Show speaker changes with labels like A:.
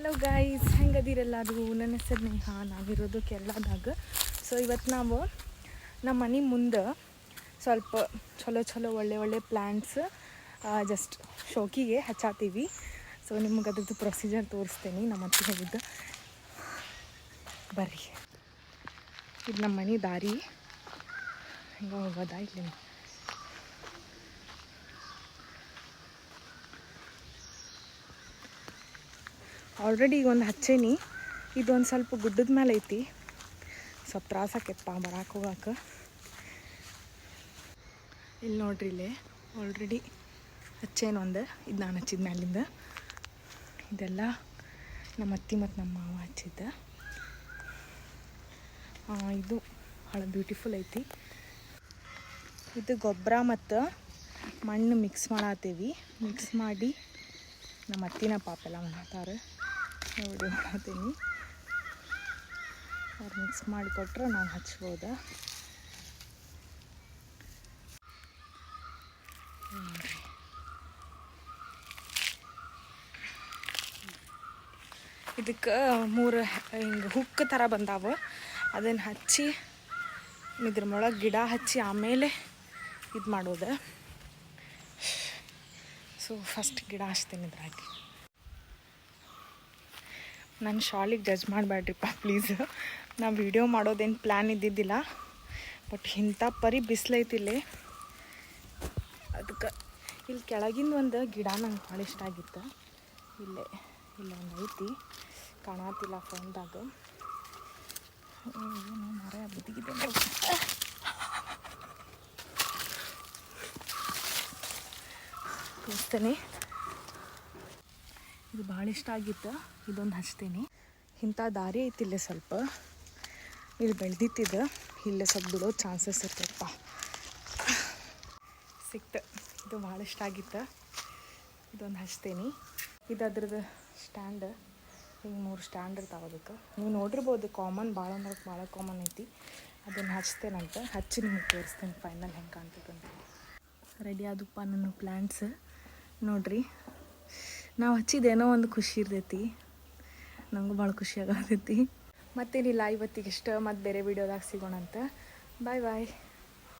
A: Hello guys, ಹೆಂಗದಿರೆಲ್ಲರೂ? ನನ್ನ ಹೆಸರು ನೇಹಾ. ನಾವಿರೋದು ಕೇರಳದಾಗ. ಸೊ ಇವತ್ತು ನಾವು ನಮ್ಮ ಮನೆ ಮುಂದೆ ಸ್ವಲ್ಪ ಚಲೋ ಒಳ್ಳೆ ಪ್ಲ್ಯಾಂಟ್ಸ್ ಜಸ್ಟ್ ಶೋಕಿಗೆ ಹಚ್ಚಾತೀವಿ. ಸೊ ನಿಮ್ಗೆ ಅದ್ರದ್ದು ಪ್ರೊಸೀಜರ್ ತೋರಿಸ್ತೇನೆ. ನಮ್ಮ ಅತ್ತೆ ಹೇಳಿದ್ದು ಬರ್ರಿ. ಇದು ನಮ್ಮ ಮನೆ ದಾರಿ, ಹಿಂಗೆ ಹೋಗೋದಾ ಇಲ್ಲಿ. ಆಲ್ರೆಡಿ ಈಗ ಒಂದು ಹಚ್ಚೇನಿ. ಇದೊಂದು ಸ್ವಲ್ಪ ಗುಡ್ಡದ ಮೇಲೆ ಐತಿ, ಸ್ವಲ್ಪ ತ್ರಾಸ ಆಕೈತಪ್ಪ ಬರಕ್ಕೆ ಹೋಗಕ್ಕೆ. ಇಲ್ಲಿ ನೋಡ್ರಿ, ಇಲ್ಲೇ ಆಲ್ರೆಡಿ ಹಚ್ಚೇನೊಂದು. ಇದು ನಾನು ಹಚ್ಚಿದ ಮ್ಯಾಲಿಂದ. ಇದೆಲ್ಲ ನಮ್ಮ ಅತ್ತಿ ಮತ್ತು ನಮ್ಮ ಮಾವ ಹಚ್ಚಿದ್ದ. ಇದು ಭಾಳ ಬ್ಯೂಟಿಫುಲ್ ಐತಿ. ಇದು ಗೊಬ್ಬರ ಮತ್ತು ಮಣ್ಣು ಮಿಕ್ಸ್ ಮಾಡತ್ತೀವಿ. ಮಿಕ್ಸ್ ಮಾಡಿ ನಮ್ಮ ಅತ್ತಿನ ಪಾಪೆಲ್ಲ ಮಾಡತ್ತಾರೆ, ನೋಡಿ ಮಾಡತ್ತೀನಿ. ಅವ್ರು ಮಿಕ್ಸ್ ಮಾಡಿಕೊಟ್ರೆ ನಾನು ಹಚ್ಬೋದ. ಇದಕ್ಕೆ 3 ಹಿಂಗೆ ಹುಕ್ ಥರ ಬಂದಾವ. ಅದನ್ನು ಹಚ್ಚಿ ಇದ್ರೊಳಗೆ ಗಿಡ ಹಚ್ಚಿ ಆಮೇಲೆ ಇದು ಮಾಡೋದು. ಸೊ ಫಸ್ಟ್ ಗಿಡ ಹಚ್ತೀನಿ ಇದ್ರಾಗಿ. ನನ್ನ ಶಾಲಿಗೆ ಜಡ್ಜ್ ಮಾಡಬೇಡ್ರಿಪ್ಪ ಪ್ಲೀಸ್. ನಾ ವಿಡಿಯೋ ಮಾಡೋದೇನು ಪ್ಲ್ಯಾನ್ ಇದ್ದಿದ್ದಿಲ್ಲ, ಬಟ್ ಇಂಥ ಪರಿ ಬಿಸಿಲೈತಿಲ್ಲೇ. ಅದಕ್ಕೆ ಇಲ್ಲಿ ಕೆಳಗಿಂದ ಒಂದು ಗಿಡ ನಂಗೆ ಭಾಳ ಇಷ್ಟ ಆಗಿತ್ತು. ಇಲ್ಲೊಂದು ಐತಿ, ಕಾಣತಿಲ್ಲ ಫೋನ್ದಾಗ. ಏನು ಮರ ಬದಿಗಿದೆ ತೋರಿಸ್ತೇನೆ. ಇದು ಭಾಳ ಇಷ್ಟ ಆಗಿತ್ತು, ಇದೊಂದು ಹಚ್ತೀನಿ. ಇಂಥ ದಾರಿ ಐತಿಲ್ಲೇ ಸ್ವಲ್ಪ, ಇಲ್ಲಿ ಬೆಳೆದಿತ್ತಿದ್ದು ಇಲ್ಲೇ ಸ್ವಲ್ಪ ಬಿಡೋ ಚಾನ್ಸಸ್ ಇರ್ತೈತಪ್ಪ. ಸಿಕ್ತು. ಇದು ಭಾಳ ಇಷ್ಟ ಆಗಿತ್ತು, ಇದೊಂದು ಹಚ್ತೀನಿ. ಇದು ಅದ್ರದ್ದು ಸ್ಟ್ಯಾಂಡ್. ಹಿಂಗೆ 3 ಸ್ಟ್ಯಾಂಡ್ ಇರ್ತಾವೆ ಅದಕ್ಕೆ. ನೀವು ನೋಡಿರ್ಬೋದು, ಕಾಮನ್ ಭಾಳ ಅಂದ್ರೆ ಭಾಳ ಕಾಮನ್ ಐತಿ. ಅದನ್ನು ಹಚ್ತೇನಂತ, ಹಚ್ಚಿ ನಿಮಗೆ ತೋರಿಸ್ತೇನೆ ಫೈನಲ್ ಹೆಂಗೆ ಕಾಣ್ತೈತಂತ. ರೆಡಿ ಆದಪ್ಪ ನನ್ನ ಪ್ಲ್ಯಾಂಟ್ಸ್. ನೋಡಿರಿ, ನಾವು ಹಚ್ಚಿದೇನೋ ಒಂದು ಖುಷಿ ಇರ್ತೈತಿ. ನನಗೂ ಭಾಳ ಖುಷಿ ಆಗತೈತಿ. ಮತ್ತೇನಿಲ್ಲ, ಇವತ್ತಿಗಿಷ್ಟ. ಮತ್ತು ಬೇರೆ ವೀಡಿಯೋದಾಗ ಸಿಗೋಣಂತ. ಬಾಯ್.